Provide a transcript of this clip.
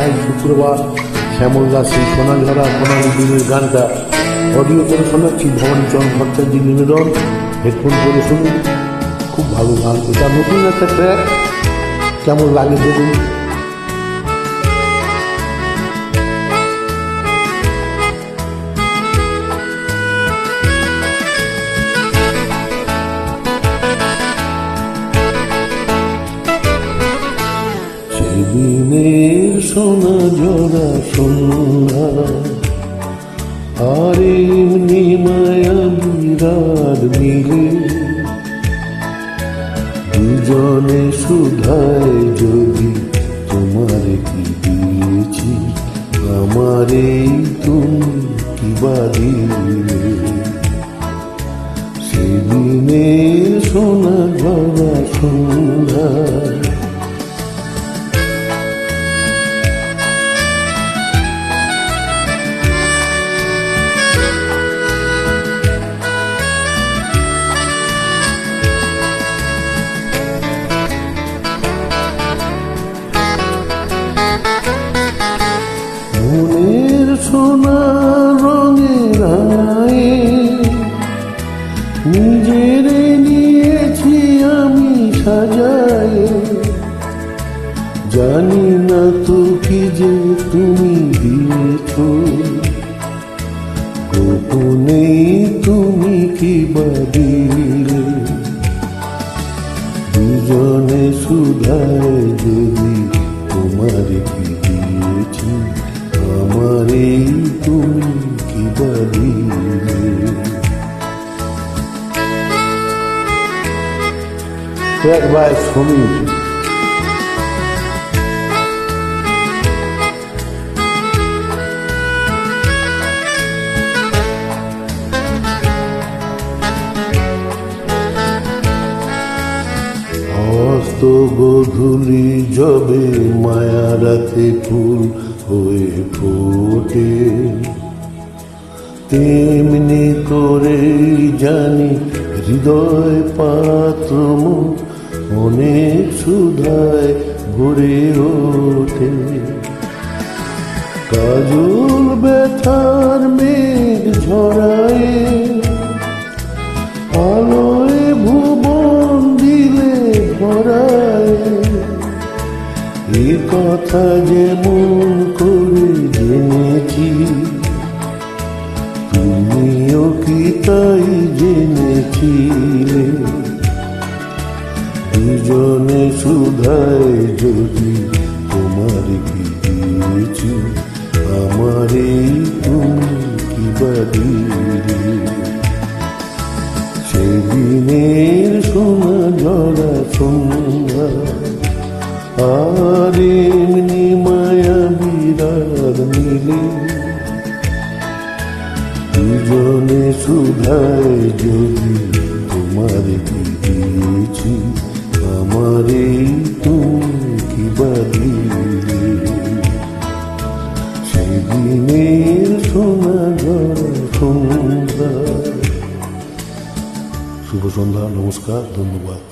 দেখাই শুক্রবার শ্যামল দাস এই সোনাঝরা সোনালি দিনের গানটা অডিও করে শোনাচ্ছি ভবানীচরণ ভট্টাচার্য নিবেদন। হেডফোন করে শুনুন, খুব ভালো গান। এটা নতুন একটা ট্র্যাক, কেমন লাগে দেখুন। সেদিনের সোনা জরা সন্ধ্যা আর এমনি মায়া বিরাট মিলে দুজনে সুধায় যদি তোমার কি দিয়েছি আমারে তুমি কি বা দিলে। সেদিনের সোনা জরা সন্ধ্যা মনের সোনা রঙের আয়ে নিজের নিয়েছি আমি সাজায়, জানি না তো কি যে তুমি দিয়েছ গোপনে তুমি কি বা দিলে। দুজনে সুধায় যদি তোমার কি দিয়েছি আমারে তুমি কি বা দিলে। একবার শুনি অস্ত গোধূলি যবে মায়া রাতে ফুল হয়ে ফোটে তেমনি করে জানি হৃদয় পাত্র অনেক সুধায় ভরে ওঠে। কাজল ব্যথার মেঘ ঝরায় আলোয় ভুবন দিলে ভরায়, এ কথা যেমন করে জেনেছি তুমিও কি তাই জেনেছিলে। দুজনে সুধায় যদি তোমার কি দিয়েছি আমারে তুমি কি বা দিলে। সেদিনের সোনা জরা সন্ধ্যা আর এমনি মায়া বিরাট মিলে দুজনে সুধায় যদি তোমার কি দিয়েছি আমারে তুমি কি বা দিলে। সেদিনের সোনা জরা সন্ধ্যা। শুভ সন্ধ্যা, নমস্কার, ধন্যবাদ।